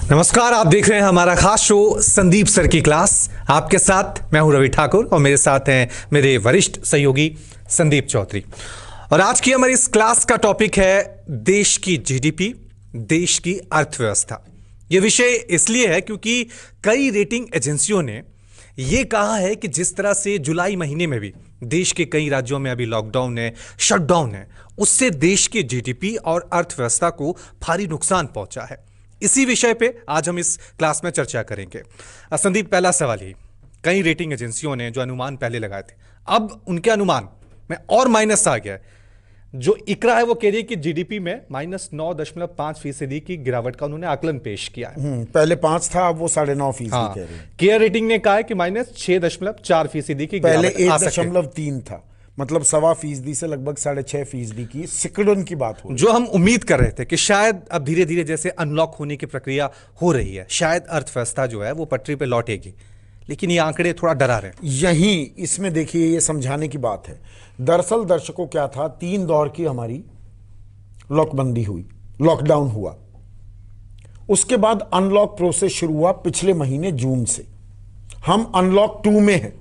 नमस्कार, आप देख रहे हैं हमारा खास शो संदीप सर की क्लास। आपके साथ मैं हूं रवि ठाकुर और मेरे साथ हैं मेरे वरिष्ठ सहयोगी संदीप चौधरी। और आज की हमारी इस क्लास का टॉपिक है देश की जीडीपी, देश की अर्थव्यवस्था। यह विषय इसलिए है क्योंकि कई रेटिंग एजेंसियों ने यह कहा है कि जिस तरह से जुलाई महीने में भी देश के कई राज्यों में अभी लॉकडाउन है, शटडाउन है, उससे देश की जीडीपी और अर्थव्यवस्था को भारी नुकसान पहुंचा है। इसी विषय पे आज हम इस क्लास में चर्चा करेंगे। संदीप, पहला सवाल ही, कई रेटिंग एजेंसियों ने जो अनुमान पहले लगाए थे, अब उनके अनुमान में और माइनस आ गया है। जो इकरा है वो कह रही है कि जीडीपी में -9.5% की गिरावट का उन्होंने आकलन पेश किया है। पहले 5 था, अब वो 9.5% कह रहे हैं। केयर रेटिंग ने कहा है कि -6.4% की पहले गिरावट आ सकती है। 1.3 था, मतलब 1.25% से लगभग 6.5% की सिकुड़न की बात हो। जो हम उम्मीद कर रहे थे कि शायद अब धीरे धीरे जैसे अनलॉक होने की प्रक्रिया हो रही है, शायद अर्थव्यवस्था जो है वो पटरी पे लौटेगी, लेकिन ये आंकड़े थोड़ा डरा रहे हैं। यहीं इसमें देखिए, ये समझाने की बात है। दरअसल दर्शकों क्या था, 3 दौर की हमारी लॉकबंदी हुई, लॉकडाउन हुआ। उसके बाद अनलॉक प्रोसेस शुरू हुआ पिछले महीने जून से। हम अनलॉक 2 में हैं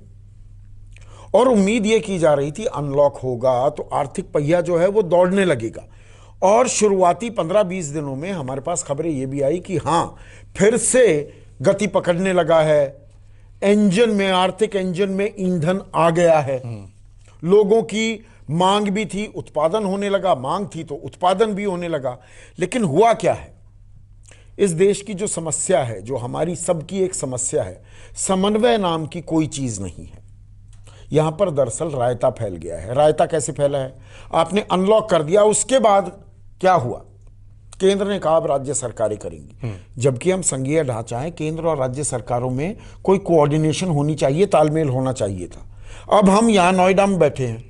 और उम्मीद यह की जा रही थी अनलॉक होगा तो आर्थिक पहिया जो है वो दौड़ने लगेगा। और शुरुआती 15-20 दिनों में हमारे पास खबरें यह भी आई कि हां, फिर से गति पकड़ने लगा है। इंजन में, आर्थिक इंजन में ईंधन आ गया है। लोगों की मांग भी थी, उत्पादन होने लगा। मांग थी तो उत्पादन भी होने लगा। लेकिन हुआ क्या है, इस देश की जो समस्या है, जो हमारी सबकी एक समस्या है, समन्वय नाम की कोई चीज नहीं है। यहां पर दरअसल रायता फैल गया है। रायता कैसे फैला है? आपने अनलॉक कर दिया, उसके बाद क्या हुआ? केंद्र ने कहा अब राज्य सरकारें करेंगी, जबकि हम संघीय ढांचा है। केंद्र और राज्य सरकारों में कोई कोऑर्डिनेशन होनी चाहिए, तालमेल होना चाहिए था। अब हम यहां नोएडा में बैठे हैं।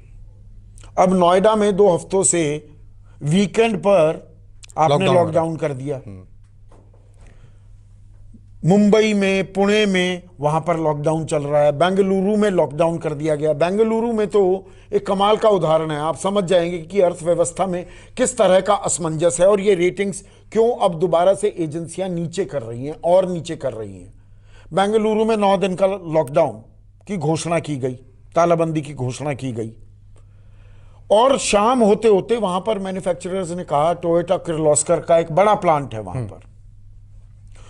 अब नोएडा में 2 हफ्तों से वीकेंड पर आपने लॉकडाउन कर दिया। मुंबई में, पुणे में वहां पर लॉकडाउन चल रहा है। बेंगलुरु में लॉकडाउन कर दिया गया। बेंगलुरु में तो एक कमाल का उदाहरण है। आप समझ जाएंगे कि अर्थव्यवस्था में किस तरह का असमंजस है और ये रेटिंग्स क्यों अब दोबारा से एजेंसियां नीचे कर रही हैं और नीचे कर रही हैं। बेंगलुरु में 9 दिन का लॉकडाउन की घोषणा की गई, तालाबंदी की घोषणा की गई। और शाम होते होते वहां पर मैन्युफैक्चरर्स ने कहा, टोयोटा किर्लोस्कर का एक बड़ा प्लांट है वहां पर,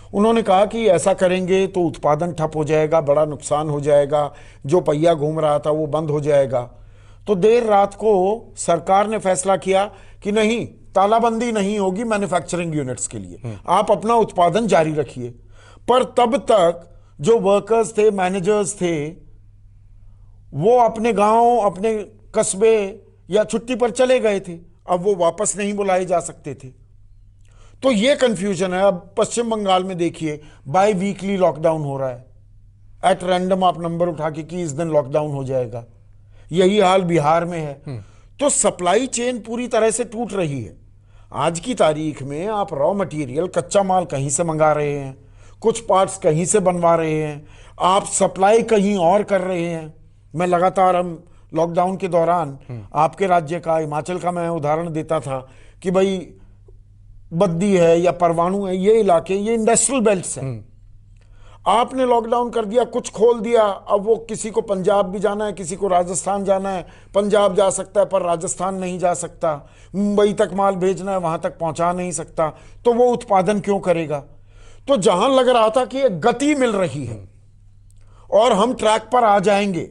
उन्होंने कहा कि ऐसा करेंगे तो उत्पादन ठप हो जाएगा, बड़ा नुकसान हो जाएगा, जो पहिया घूम रहा था वो बंद हो जाएगा। तो देर रात को सरकार ने फैसला किया कि नहीं, तालाबंदी नहीं होगी मैन्युफैक्चरिंग यूनिट्स के लिए, आप अपना उत्पादन जारी रखिए। पर तब तक जो वर्कर्स थे, मैनेजर्स थे, वो अपने गांव, अपने कस्बे या छुट्टी पर चले गए थे। अब वो वापस नहीं बुलाए जा सकते थे। तो ये कंफ्यूजन है। अब पश्चिम बंगाल में देखिए, बाई वीकली लॉकडाउन हो रहा है। एट रैंडम आप नंबर उठा के कि इस दिन लॉकडाउन हो जाएगा। यही हाल बिहार में है। तो सप्लाई चेन पूरी तरह से टूट रही है। आज की तारीख में आप रॉ मटेरियल, कच्चा माल कहीं से मंगा रहे हैं, कुछ पार्ट्स कहीं से बनवा रहे हैं, आप सप्लाई कहीं और कर रहे हैं। मैं लगातार, हम लॉकडाउन के दौरान आपके राज्य का, हिमाचल का मैं उदाहरण देता था कि भाई बद्दी है या परवाणु है, ये इलाके, ये इंडस्ट्रियल बेल्ट्स हैं। आपने लॉकडाउन कर दिया, कुछ खोल दिया। अब वो किसी को पंजाब भी जाना है, किसी को राजस्थान जाना है, पंजाब जा सकता है पर राजस्थान नहीं जा सकता। मुंबई तक माल भेजना है, वहां तक पहुंचा नहीं सकता। तो वो उत्पादन क्यों करेगा? तो जहां लग रहा था कि एक गति मिल रही है और हम ट्रैक पर आ जाएंगे,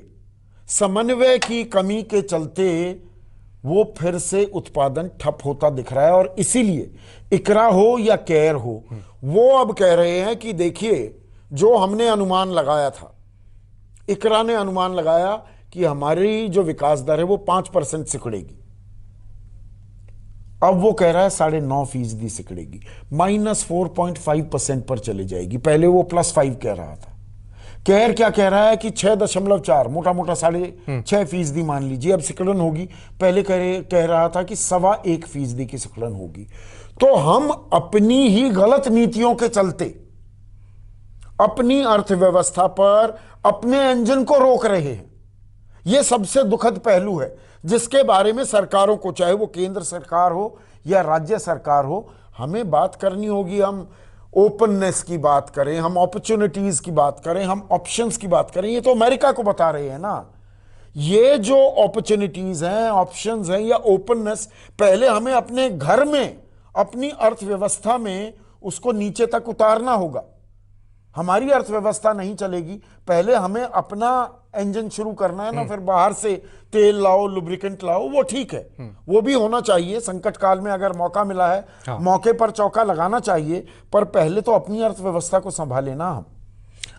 समन्वय की कमी के चलते वो फिर से उत्पादन ठप होता दिख रहा है। और इसीलिए इकरा हो या केयर हो, वो अब कह रहे हैं कि देखिए, जो हमने अनुमान लगाया था, इकरा ने अनुमान लगाया कि हमारी जो विकास दर है वो 5% सिकुड़ेगी। अब वो कह रहा है 9.5% सिकुड़ेगी, -4.5% पर चले जाएगी। पहले वो +5 कह रहा था। केयर क्या कह रहा है कि 6.4, मोटा मोटा 6.5% मान लीजिए अब सिकुड़न होगी। पहले कह रहा था कि 1.25% की सिकुड़न होगी। तो हम अपनी ही गलत नीतियों के चलते अपनी अर्थव्यवस्था पर अपने इंजन को रोक रहे हैं। यह सबसे दुखद पहलू है जिसके बारे में सरकारों को, चाहे वो केंद्र सरकार हो या राज्य सरकार हो, हमें बात करनी होगी। हम ओपननेस की बात करें, हम अपॉर्चुनिटीज की बात करें, हम ऑप्शंस की बात करें, ये तो अमेरिका को बता रहे हैं ना। ये जो अपॉर्चुनिटीज हैं, ऑप्शंस हैं या ओपननेस, पहले हमें अपने घर में, अपनी अर्थव्यवस्था में उसको नीचे तक उतारना होगा। हमारी अर्थव्यवस्था नहीं चलेगी, पहले हमें अपना इंजन शुरू करना है ना, फिर बाहर से तेल लाओ, लुब्रिकेंट लाओ, वो ठीक है, वो भी होना चाहिए। संकट काल में अगर मौका मिला है, हाँ। मौके पर चौका लगाना चाहिए, पर पहले तो अपनी अर्थव्यवस्था को संभाले ना हम।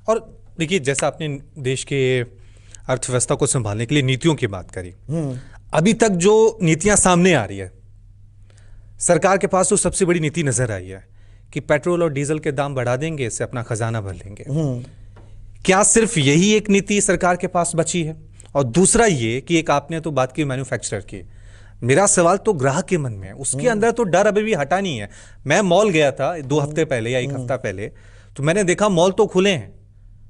और देखिए, जैसा आपने देश के अर्थव्यवस्था को संभालने के लिए नीतियों की बात करी, अभी तक जो नीतियां सामने आ रही है, सरकार के पास तो सबसे बड़ी नीति नजर आई है कि पेट्रोल और डीजल के दाम बढ़ा देंगे, इससे अपना खजाना भर लेंगे। क्या सिर्फ यही एक नीति सरकार के पास बची है? और दूसरा ये कि एक आपने तो बात की मैन्युफैक्चरर की, मेरा सवाल तो ग्राहक के मन में है, उसके अंदर तो डर अभी भी हटा नहीं है। मैं मॉल गया था 2 हफ्ते पहले या 1 हफ्ता पहले, तो मैंने देखा मॉल तो खुले हैं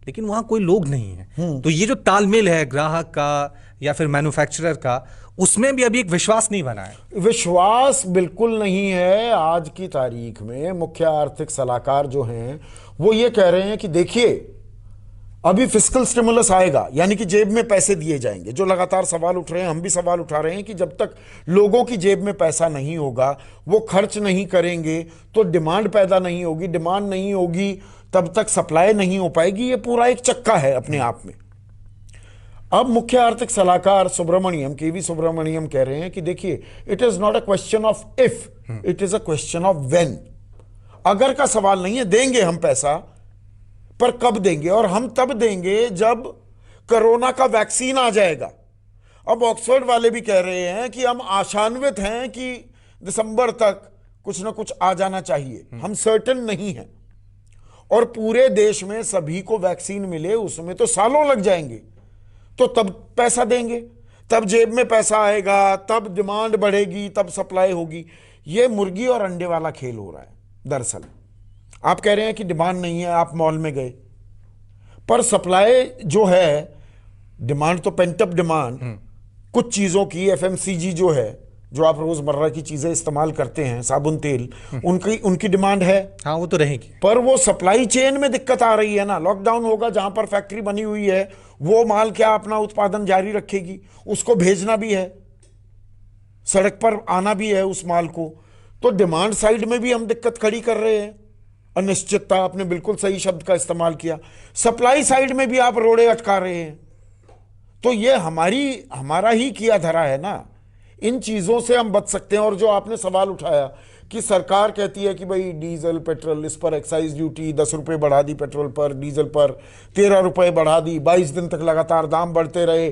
लेकिन वहां कोई लोग नहीं है। तो ये जो तालमेल है ग्राहक का या फिर मैन्युफैक्चरर का, उसमें भी अभी एक विश्वास नहीं बना है। विश्वास बिल्कुल नहीं है। आज की तारीख में मुख्य आर्थिक सलाहकार जो हैं वो ये कह रहे हैं कि देखिए, अभी फिस्कल स्टिमुलस आएगा, यानी कि जेब में पैसे दिए जाएंगे। जो लगातार सवाल उठ रहे हैं, हम भी सवाल उठा रहे हैं कि जब तक लोगों की जेब में पैसा नहीं होगा, वो खर्च नहीं करेंगे, तो डिमांड पैदा नहीं होगी, डिमांड नहीं होगी तब तक सप्लाई नहीं हो पाएगी। ये पूरा एक चक्का है अपने आप में। अब मुख्य आर्थिक सलाहकार सुब्रमण्यम, केवी सुब्रमण्यम कह रहे हैं कि देखिए, it is not a question of if, it is a question of when. अगर का सवाल नहीं है, देंगे हम पैसा, पर कब देंगे? और हम तब देंगे जब कोरोना का वैक्सीन आ जाएगा। अब ऑक्सफोर्ड वाले भी कह रहे हैं कि हम आशान्वित हैं कि दिसंबर तक कुछ ना कुछ आ जाना चाहिए, हम सर्टेन नहीं हैं। और पूरे देश में सभी को वैक्सीन मिले, उसमें तो सालों लग जाएंगे। तो तब पैसा देंगे, तब जेब में पैसा आएगा, तब डिमांड बढ़ेगी, तब सप्लाई होगी। यह मुर्गी और अंडे वाला खेल हो रहा है। दरअसल आप कह रहे हैं कि डिमांड नहीं है, आप मॉल में गए, पर सप्लाई जो है, डिमांड तो पेंटअप डिमांड कुछ चीजों की, एफएमसीजी जो है, जो आप रोजमर्रा की चीजें इस्तेमाल करते हैं, साबुन तेल, उनकी डिमांड है। हाँ, वो तो रहेगी, पर वो सप्लाई चेन में दिक्कत आ रही है ना। लॉकडाउन होगा, जहां पर फैक्ट्री बनी हुई है वो माल क्या अपना उत्पादन जारी रखेगी? उसको भेजना भी है, सड़क पर आना भी है उस माल को। तो डिमांड साइड में भी हम दिक्कत खड़ी कर रहे हैं, अनिश्चितता, आपने बिल्कुल सही शब्द का इस्तेमाल किया। सप्लाई साइड में भी आप रोड़े अटका रहे हैं। तो ये हमारा ही किया धरा है ना। इन चीजों से हम बच सकते हैं। और जो आपने सवाल उठाया कि सरकार कहती है कि भाई डीजल पेट्रोल, इस पर एक्साइज ड्यूटी 10 रुपए बढ़ा दी, पेट्रोल पर, डीजल पर 13 रुपए बढ़ा दी, 22 दिन तक लगातार दाम बढ़ते रहे,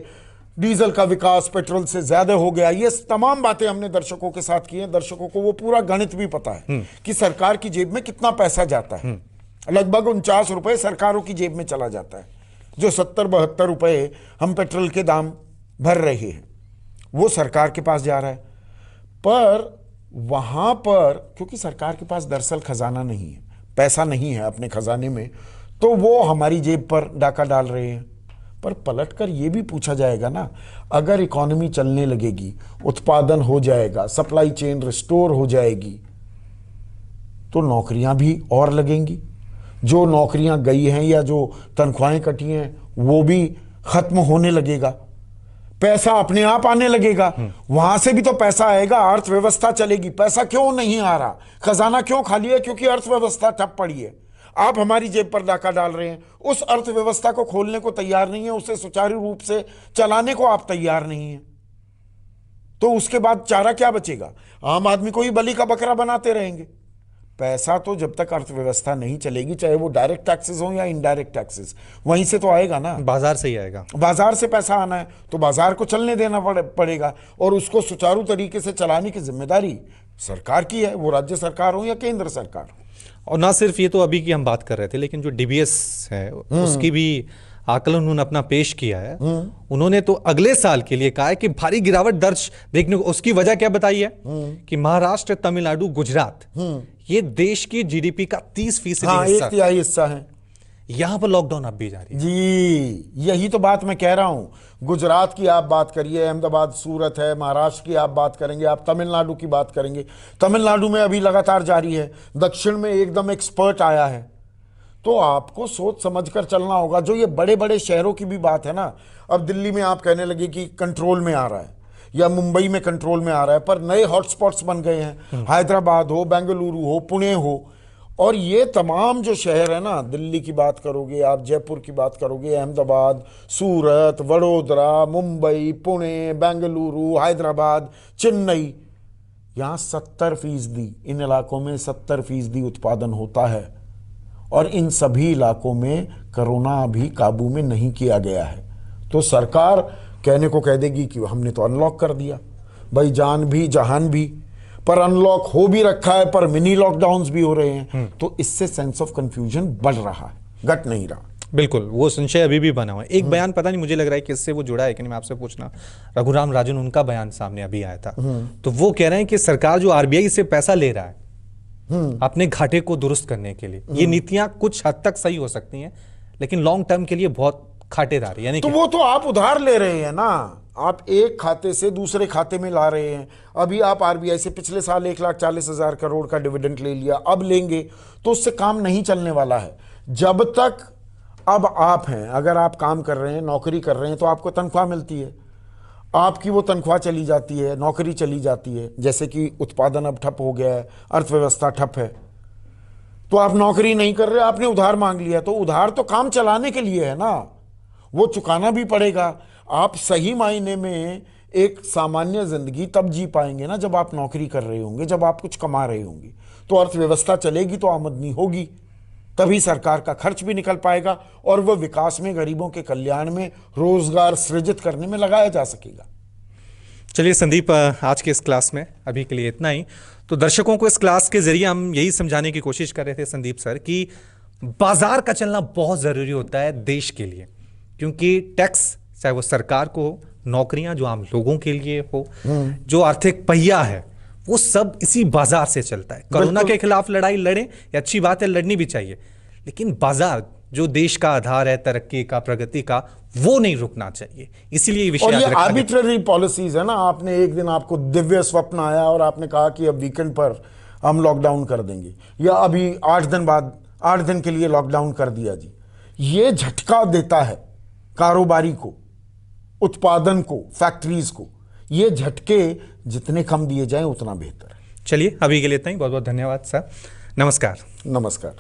डीजल का विकास पेट्रोल से ज्यादा हो गया। ये तमाम बातें हमने दर्शकों के साथ की हैं। दर्शकों को वो पूरा गणित भी पता है कि सरकार की जेब में कितना पैसा जाता है। लगभग 49 रुपए सरकारों की जेब में चला जाता है। जो 70-72 रुपए हम पेट्रोल के दाम भर रहे हैं, वो सरकार के पास जा रहा है। पर वहां पर, क्योंकि सरकार के पास दरअसल खजाना नहीं है, पैसा नहीं है अपने खजाने में, तो वो हमारी जेब पर डाका डाल रहे हैं। पर पलटकर ये भी पूछा जाएगा ना, अगर इकोनॉमी चलने लगेगी, उत्पादन हो जाएगा, सप्लाई चेन रिस्टोर हो जाएगी, तो नौकरियां भी और लगेंगी। जो नौकरियां गई हैं या जो तनख्वाहें कटी हैं, वो भी खत्म होने लगेगा। पैसा अपने आप आने लगेगा, वहां से भी तो पैसा आएगा, अर्थव्यवस्था चलेगी। पैसा क्यों नहीं आ रहा, खजाना क्यों खाली है? क्योंकि अर्थव्यवस्था ठप पड़ी है। आप हमारी जेब पर डाका डाल रहे हैं, उस अर्थव्यवस्था को खोलने को तैयार नहीं है, उसे सुचारू रूप से चलाने को आप तैयार नहीं है। तो उसके बाद चारा क्या बचेगा? आम आदमी को ही बलि का बकरा बनाते रहेंगे। पैसा तो जब तक अर्थव्यवस्था नहीं चलेगी, चाहे वो डायरेक्ट टैक्सेस हो या इनडायरेक्ट टैक्सेस, वहीं से तो आएगा ना, बाजार से ही आएगा। बाजार से पैसा आना है तो बाजार को चलने देना पड़ेगा। और उसको सुचारू तरीके से चलाने की जिम्मेदारी सरकार की है, वो राज्य सरकार हो या केंद्र सरकार हो। और ना सिर्फ ये तो अभी की हम बात कर रहे थे, लेकिन जो डीबीएस है उसकी भी आकलन उन्होंने अपना पेश किया है। उन्होंने तो अगले साल के लिए कहा है कि भारी गिरावट दर्ज देखने को। उसकी वजह क्या बताई है कि महाराष्ट्र, तमिलनाडु, गुजरात, ये देश की जीडीपी का 30% हिस्सा है। यहां पर लॉकडाउन अब भी जारी है। जी, यही तो बात मैं कह रहा हूं। गुजरात की आप बात करिए, अहमदाबाद, सूरत है, महाराष्ट्र की आप बात करेंगे, आप तमिलनाडु की बात करेंगे, तमिलनाडु में अभी लगातार जारी है, दक्षिण में एकदम एक्सपर्ट आया है। तो आपको सोच समझ कर चलना होगा। जो ये बड़े बड़े शहरों की भी बात है ना, अब दिल्ली में आप कहने लगे कि कंट्रोल में आ रहा है, या मुंबई में कंट्रोल में आ रहा है, पर नए हॉटस्पॉट्स बन गए हैं। हैदराबाद हो, बेंगलुरु हो, पुणे हो, और ये तमाम जो शहर है ना, दिल्ली की बात करोगे आप, जयपुर की बात करोगे, अहमदाबाद, सूरत, वडोदरा, मुंबई, पुणे, बेंगलुरु, हैदराबाद, चेन्नई, यहाँ 70% इन इलाकों में 70% उत्पादन होता है। और इन सभी इलाकों में कोरोना अभी काबू में नहीं किया गया है। तो सरकार कहने को कह देगी कि हमने तो अनलॉक कर दिया, भाई जान भी जहान भी, पर अनलॉक हो भी रखा है, पर मिनी लॉकडाउन्स भी हो रहे हैं। तो इससे सेंस ऑफ कंफ्यूजन बढ़ रहा है, घट नहीं रहा। बिल्कुल, वो संशय अभी भी बना हुआ है। एक बयान पता नहीं, मुझे लग रहा है कि इससे वो जुड़ा है कि नहीं, मैं आपसे पूछना, रघुराम राजन, उनका बयान सामने अभी आया था। तो वो कह रहे हैं कि सरकार जो आरबीआई से पैसा ले रहा है अपने घाटे को दुरुस्त करने के लिए, ये नीतियां कुछ हद तक सही हो सकती हैं, लेकिन लॉन्ग टर्म के लिए बहुत खाटेदार है। यानी तो वो तो आप उधार ले रहे हैं ना, आप एक खाते से दूसरे खाते में ला रहे हैं। अभी आप आरबीआई से पिछले साल 1,40,000 करोड़ का डिविडेंड ले लिया, अब लेंगे तो उससे काम नहीं चलने वाला है। जब तक अब आप हैं, अगर आप काम कर रहे हैं, नौकरी कर रहे हैं, तो आपको तनख्वाह मिलती है, आपकी वो तनख्वाह चली जाती है, नौकरी चली जाती है। जैसे कि उत्पादन अब ठप हो गया है, अर्थव्यवस्था ठप है, तो आप नौकरी नहीं कर रहे, आपने उधार मांग लिया, तो उधार तो काम चलाने के लिए है ना, वो चुकाना भी पड़ेगा। आप सही मायने में एक सामान्य जिंदगी तब जी पाएंगे ना जब आप नौकरी कर रहे होंगे, जब आप कुछ कमा रहे होंगे, तो अर्थव्यवस्था चलेगी तो आमदनी होगी, तभी सरकार का खर्च भी निकल पाएगा और वह विकास में, गरीबों के कल्याण में, रोजगार सृजित करने में लगाया जा सकेगा। चलिए संदीप, आज के इस क्लास में अभी के लिए इतना ही। तो दर्शकों को इस क्लास के जरिए हम यही समझाने की कोशिश कर रहे थे संदीप सर कि बाजार का चलना बहुत जरूरी होता है देश के लिए, क्योंकि टैक्स, चाहे वो सरकार को हो, नौकरियां जो आम लोगों के लिए हो, जो आर्थिक पहिया है, वो सब इसी बाजार से चलता है। कोरोना के खिलाफ लड़ाई लड़ें, ये अच्छी बात है, लड़नी भी चाहिए, लेकिन बाजार जो देश का आधार है तरक्की का, प्रगति का, वो नहीं रुकना चाहिए। इसीलिए ये विषय और ये आर्बिट्ररी पॉलिसीज है ना, आपने एक दिन आपको दिव्य स्वप्न आया और आपने कहा कि अब वीकेंड पर हम लॉकडाउन कर देंगे, या अभी 8 दिन बाद 8 दिन के लिए लॉकडाउन कर दिया जी। ये झटका देता है कारोबारी को, उत्पादन को, फैक्ट्रीज को। ये झटके जितने कम दिए जाएं उतना बेहतर है। चलिए अभी के लिए इतना ही। बहुत बहुत धन्यवाद सर। नमस्कार। नमस्कार।